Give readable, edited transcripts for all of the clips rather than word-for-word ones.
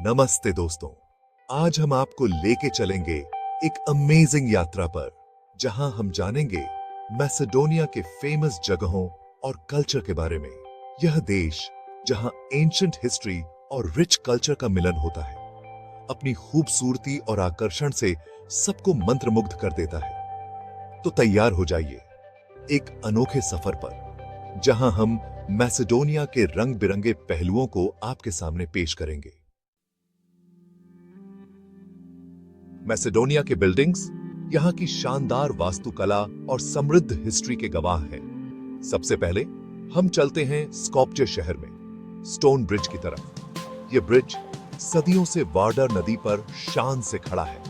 नमस्ते दोस्तों। आज हम आपको लेके चलेंगे एक अमेजिंग यात्रा पर, जहां हम जानेंगे मैसेडोनिया के फेमस जगहों और कल्चर के बारे में। यह देश जहां एंशिएंट हिस्ट्री और रिच कल्चर का मिलन होता है, अपनी खूबसूरती और आकर्षण से सबको मंत्रमुग्ध कर देता है। तो तैयार हो जाइए एक अनोखे सफर पर, जहां हम मैसेडोनिया के रंग बिरंगे पहलुओं को आपके सामने पेश करेंगे। मैसेडोनिया के बिल्डिंग्स यहां की शानदार वास्तुकला और समृद्ध हिस्ट्री के गवाह हैं। सबसे पहले हम चलते हैं स्कोप्जे शहर में, स्टोन ब्रिज की तरफ। यह ब्रिज सदियों से वार्डर नदी पर शान से खड़ा है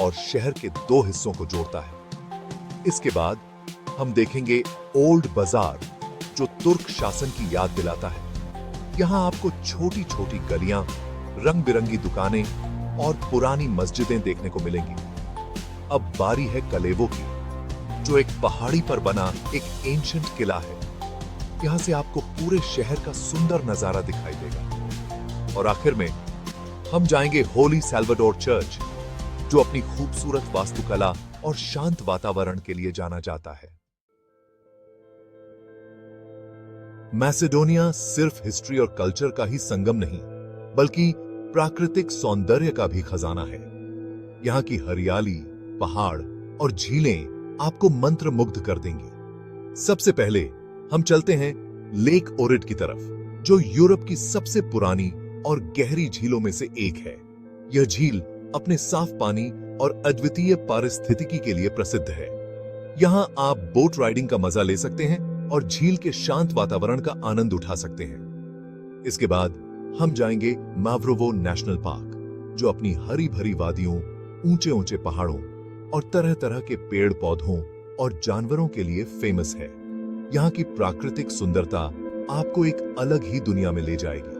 और शहर के दो हिस्सों को जोड़ता है। इसके बाद हम देखेंगे ओल्ड बाजार, जो तुर्क शासन की याद दिलाता है। यहां आपको छोटी छोटी गलियां, रंग बिरंगी दुकानें और पुरानी मस्जिदें देखने को मिलेंगी। अब बारी है कलेवो की, जो एक पहाड़ी पर बना एक एंशिएंट किला है। यहां से आपको पूरे शहर का सुंदर नजारा दिखाई देगा। और आखिर में हम जाएंगे होली सैल्वाडोर चर्च, जो अपनी खूबसूरत वास्तुकला और शांत वातावरण के लिए जाना जाता है। मैसेडोनिया सिर्फ हिस्ट्री और कल्चर का ही संगम नहीं, बल्कि प्राकृतिक सौंदर्य का भी खजाना है। यहां की हरियाली, पहाड़ और झीलें आपको मंत्रमुग्ध कर देंगी। सबसे पहले हम चलते हैं लेक ओरिड की तरफ, जो यूरोप की सबसे पुरानी और गहरी झीलों में से एक है। यह झील अपने साफ पानी और अद्वितीय पारिस्थितिकी के लिए प्रसिद्ध है। यहां आप बोट राइडिंग का मजा ले सकते हैं और झील के शांत वातावरण का आनंद उठा सकते हैं। इसके बाद हम जाएंगे माव्रोवो नेशनल पार्क, जो अपनी हरी भरी वादियों, ऊंचे ऊंचे पहाड़ों और तरह तरह के पेड़ पौधों और जानवरों के लिए फेमस है। यहाँ की प्राकृतिक सुंदरता आपको एक अलग ही दुनिया में ले जाएगी।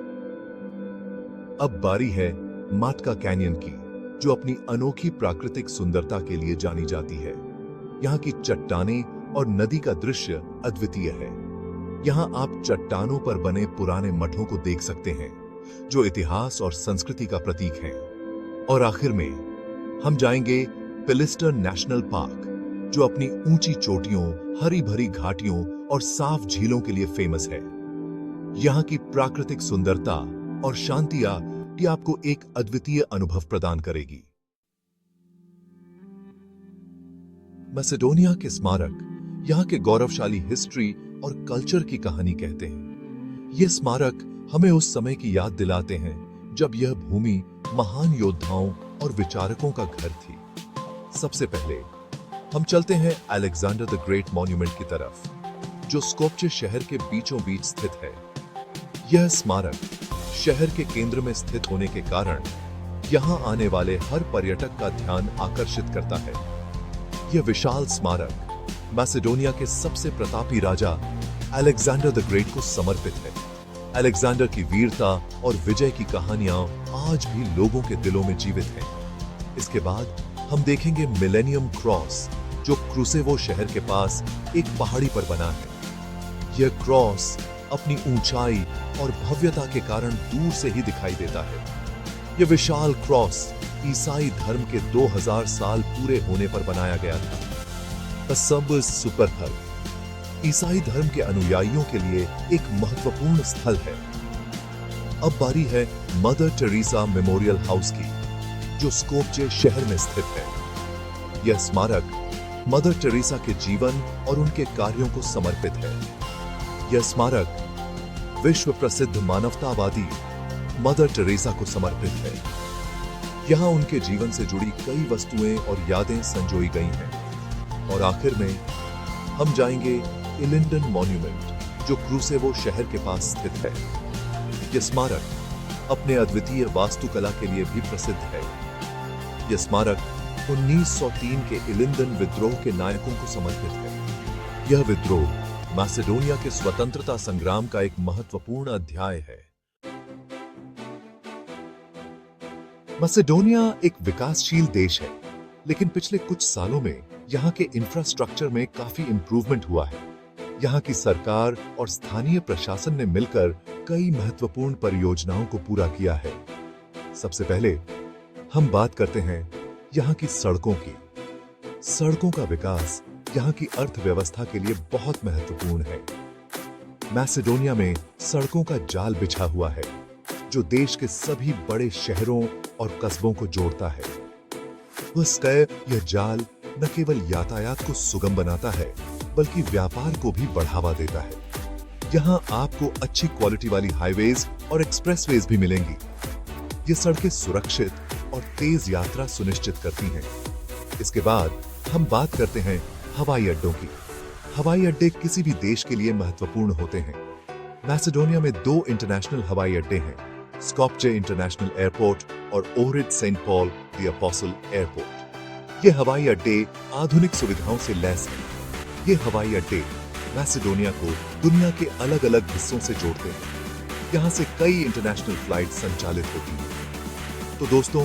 अब बारी है माटका कैनियन की, जो अपनी अनोखी प्राकृतिक सुंदरता के लिए जानी जाती है। यहाँ की चट्टानें और नदी का दृश्य अद्वितीय है। यहाँ आप चट्टानों पर बने पुराने मठों को देख सकते हैं, जो इतिहास और संस्कृति का प्रतीक हैं। और आखिर में हम जाएंगे पिलिस्टर नेशनल पार्क, जो अपनी ऊंची चोटियों, हरी भरी घाटियों और साफ झीलों के लिए फेमस है। यहाँ की प्राकृतिक सुंदरता और शांति आपको एक अद्वितीय अनुभव प्रदान करेगी। मैसेडोनिया के स्मारक यहाँ के गौरवशाली हिस्ट्री और कल्चर की कहानी कहते हैं। ये स्मारक हमें उस समय की याद दिलाते हैं जब यह भूमि महान योद्धाओं और विचारकों का घर थी। सबसे पहले हम चलते हैं अलेक्जेंडर द ग्रेट मॉन्यूमेंट की तरफ, जो स्कोप्जे शहर के बीचों बीच स्थित है। यह स्मारक शहर के केंद्र में स्थित होने के कारण यहाँ आने वाले हर पर्यटक का ध्यान आकर्षित करता है। यह विशाल स्मारक मैसेडोनिया के सबसे प्रतापी राजा अलेक्जेंडर द ग्रेट को समर्पित है। अलेक्जेंडर की वीरता और विजय की कहानियां आज भी लोगों के दिलों में जीवित हैं। इसके बाद हम देखेंगे मिलेनियम क्रॉस, जो क्रूसेवो शहर के पास एक पहाड़ी पर बना है। यह क्रॉस अपनी ऊंचाई और भव्यता के कारण दूर से ही दिखाई देता है। यह विशाल क्रॉस ईसाई धर्म के 2000 साल पूरे होने पर बनाया गया था। सब सुपर ईसाई धर्म के अनुयायियों के लिए एक महत्वपूर्ण स्थल है। अब बारी है मदर टेरेसा मेमोरियल हाउस की, जो स्कोप्जे शहर में स्थित है। यह स्मारक मदर टेरेसा के जीवन और उनके कार्यों को समर्पित है। यह स्मारक विश्व प्रसिद्ध मानवतावादी मदर टेरेसा को समर्पित है। यहाँ उनके जीवन से जुड़ी कई वस्तुएं और यादें संजोई गई हैं। और आखिर में हम जाएंगे इलिंडन मॉन्यूमेंट, जो क्रूसेवो शहर के पास स्थित है। यह स्मारक अपने अद्वितीय वास्तुकला के लिए भी प्रसिद्ध है। यह स्मारक 1903 के इलिंडन विद्रोह के नायकों को समर्पित है। यह विद्रोह मैसेडोनिया के स्वतंत्रता संग्राम का एक महत्वपूर्ण अध्याय है। मैसेडोनिया एक विकासशील देश है, लेकिन पिछले कुछ सालों में यहाँ के इंफ्रास्ट्रक्चर में काफी इंप्रूवमेंट हुआ है। यहाँ की सरकार और स्थानीय प्रशासन ने मिलकर कई महत्वपूर्ण परियोजनाओं को पूरा किया है। सबसे पहले हम बात करते हैं यहाँ की सड़कों की। सड़कों का विकास यहाँ की अर्थव्यवस्था के लिए बहुत महत्वपूर्ण है। मैसेडोनिया में सड़कों का जाल बिछा हुआ है जो देश के सभी बड़े शहरों और कस्बों को जोड़ता है। यह जाल न केवल यातायात को सुगम बनाता है बल्कि व्यापार को भी बढ़ावा देता है। यहाँ आपको अच्छी क्वालिटी वाली हाईवेज और एक्सप्रेसवेज भी मिलेंगी। ये सड़कें सुरक्षित और तेज यात्रा सुनिश्चित करती हैं। इसके बाद हम बात करते हैं हवाई अड्डों की। हवाई अड्डे किसी भी देश के लिए महत्वपूर्ण होते हैं। मैसेडोनिया में 2 इंटरनेशनल हवाई अड्डे हैं, स्कोप्जे इंटरनेशनल एयरपोर्ट और Ohrid Saint Paul the Apostle airport. ये हवाई अड्डे आधुनिक सुविधाओं से लैस हैं। ये हवाई अड्डे मैसेडोनिया को दुनिया के अलग अलग हिस्सों से जोड़ते हैं। यहाँ से कई इंटरनेशनल फ्लाइट संचालित होती हैं। तो दोस्तों,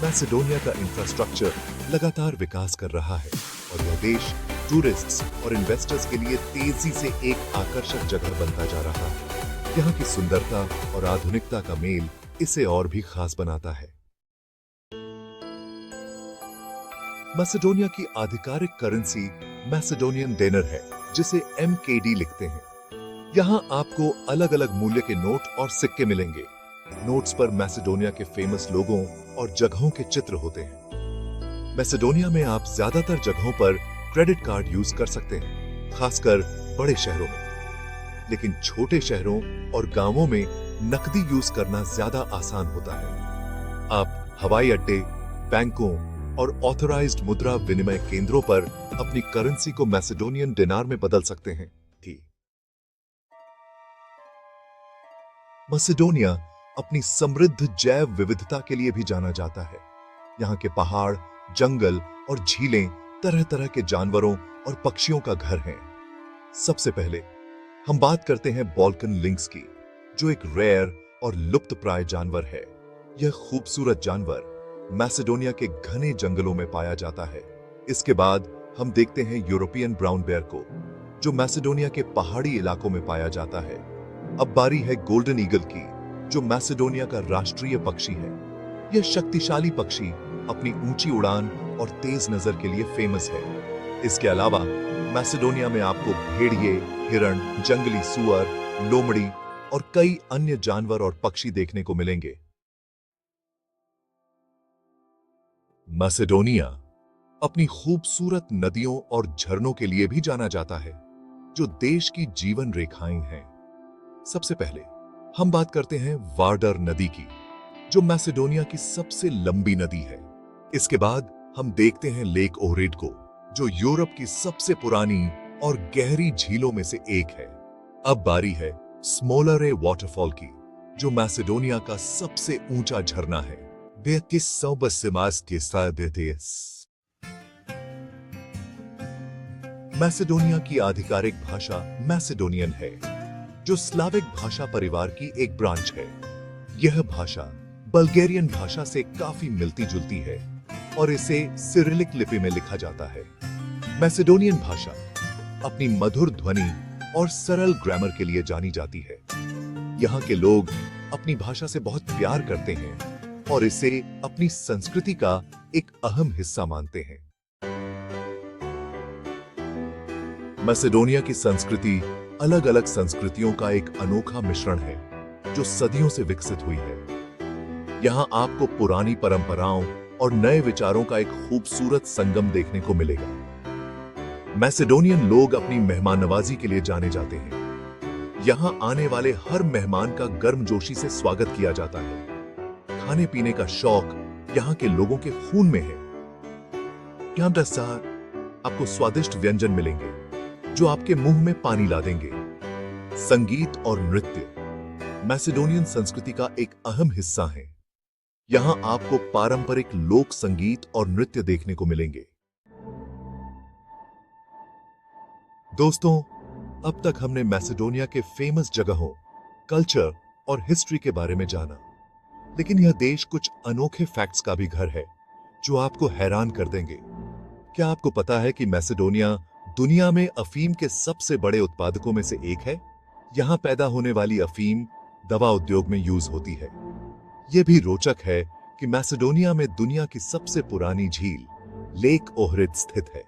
मैसेडोनिया का इंफ्रास्ट्रक्चर लगातार विकास कर रहा है और यह देश टूरिस्ट्स और इन्वेस्टर्स के लिए तेजी से एक आकर्षक जगह बनता जा रहा है। यहाँ की सुंदरता और आधुनिकता का मेल इसे और भी खास बनाता है। मैसेडोनिया की आधिकारिक करेंसी मैसेडोनियन डेनर है, जिसे MKD लिखते हैं। यहाँ आपको अलग अलग मूल्य के नोट और सिक्के मिलेंगे। नोट्स पर मैसेडोनिया के फेमस लोगों और जगहों के चित्र होते हैं। मैसेडोनिया में आप ज्यादातर जगहों पर क्रेडिट कार्ड यूज कर सकते हैं, खासकर बड़े शहरों में। लेकिन छोटे शहरों और गांवों में नकदी यूज करना ज्यादा आसान होता है। आप हवाई अड्डे, बैंकों और ऑथराइज्ड मुद्रा विनिमय केंद्रों पर अपनी करेंसी को मैसेडोनियन डिनार में बदल सकते हैं। मैसेडोनिया अपनी समृद्ध जैव विविधता के लिए भी जाना जाता है। यहाँ के पहाड़, जंगल और झीलें तरह तरह के जानवरों और पक्षियों का घर हैं। सबसे पहले हम बात करते हैं बाल्कन लिंक्स की, जो एक रेयर और लुप्तप्राय जानवर है। यह खूबसूरत जानवर मैसेडोनिया के घने जंगलों में पाया जाता है। इसके बाद हम देखते हैं यूरोपियन ब्राउन बेयर को, जो मैसेडोनिया के पहाड़ी इलाकों में पाया जाता है। अब बारी है गोल्डन ईगल की, जो मैसेडोनिया का राष्ट्रीय पक्षी है। यह शक्तिशाली पक्षी अपनी ऊंची उड़ान और तेज नजर के लिए फेमस है। इसके अलावा मैसेडोनिया में आपको भेड़िए, हिरण, जंगली सुअर, लोमड़ी और कई अन्य जानवर और पक्षी देखने को मिलेंगे। मैसेडोनिया अपनी खूबसूरत नदियों और झरनों के लिए भी जाना जाता है, जो देश की जीवन रेखाएं हैं। सबसे पहले हम बात करते हैं वार्डर नदी की, जो मैसेडोनिया की सबसे लंबी नदी है। इसके बाद हम देखते हैं लेक ओहरिड को, जो यूरोप की सबसे पुरानी और गहरी झीलों में से एक है। अब बारी है स्मोलरे वाटरफॉल की, जो मैसेडोनिया का सबसे ऊंचा झरना है। मैसेडोनिया की आधिकारिक भाषा मैसेडोनियन है, जो स्लाविक भाषा परिवार की एक ब्रांच है। यह भाषा बल्गेरियन भाषा से काफी मिलती जुलती है और इसे सिरिलिक लिपि में लिखा जाता है। मैसेडोनियन भाषा अपनी मधुर ध्वनि और सरल ग्रामर के लिए जानी जाती है। यहाँ के लोग अपनी भाषा से बहुत प्यार करते हैं और इसे अपनी संस्कृति का एक अहम हिस्सा मानते हैं। मैसेडोनिया की संस्कृति अलग अलग संस्कृतियों का एक अनोखा मिश्रण है, जो सदियों से विकसित हुई है। यहाँ आपको पुरानी परंपराओं और नए विचारों का एक खूबसूरत संगम देखने को मिलेगा। मैसेडोनियन लोग अपनी मेहमान नवाजी के लिए जाने जाते हैं। यहाँ आने वाले हर मेहमान का गर्मजोशी से स्वागत किया जाता है। खाने पीने का शौक यहाँ के लोगों के खून में है। यहाँ आपको स्वादिष्ट व्यंजन मिलेंगे जो आपके मुंह में पानी ला देंगे। संगीत और नृत्य मैसेडोनियन संस्कृति का एक अहम हिस्सा है। यहाँ आपको पारंपरिक लोक संगीत और नृत्य देखने को मिलेंगे। दोस्तों, अब तक हमने मैसेडोनिया के फेमस जगहों, कल्चर और हिस्ट्री के बारे में जाना, लेकिन यह देश कुछ अनोखे फैक्ट्स का भी घर है जो आपको हैरान कर देंगे। क्या आपको पता है कि मैसेडोनिया दुनिया में अफीम के सबसे बड़े उत्पादकों में से एक है? यहाँ पैदा होने वाली अफीम दवा उद्योग में यूज होती है। यह भी रोचक है कि मैसेडोनिया में दुनिया की सबसे पुरानी झील लेक ओहरिद स्थित है।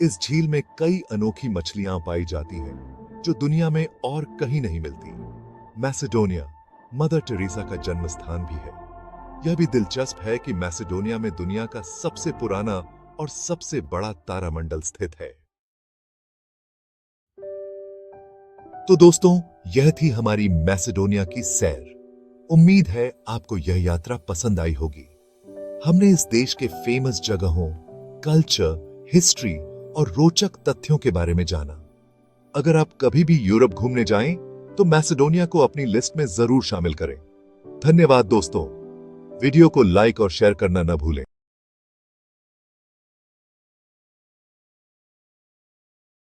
इस झील में कई अनोखी मछलियां पाई जाती हैं, जो दुनिया में और कहीं नहीं मिलती। मैसेडोनिया मदर टेरेसा का जन्म स्थान भी है। यह भी दिलचस्प है कि मैसेडोनिया में दुनिया का सबसे पुराना और सबसे बड़ा तारामंडल स्थित है। तो दोस्तों, यह थी हमारी मैसेडोनिया की सैर। उम्मीद है आपको यह यात्रा पसंद आई होगी। हमने इस देश के फेमस जगहों, कल्चर, हिस्ट्री और रोचक तथ्यों के बारे में जाना। अगर आप कभी भी यूरोप घूमने जाएं, तो मैसेडोनिया को अपनी लिस्ट में जरूर शामिल करें। धन्यवाद दोस्तों। वीडियो को लाइक और शेयर करना न भूलें।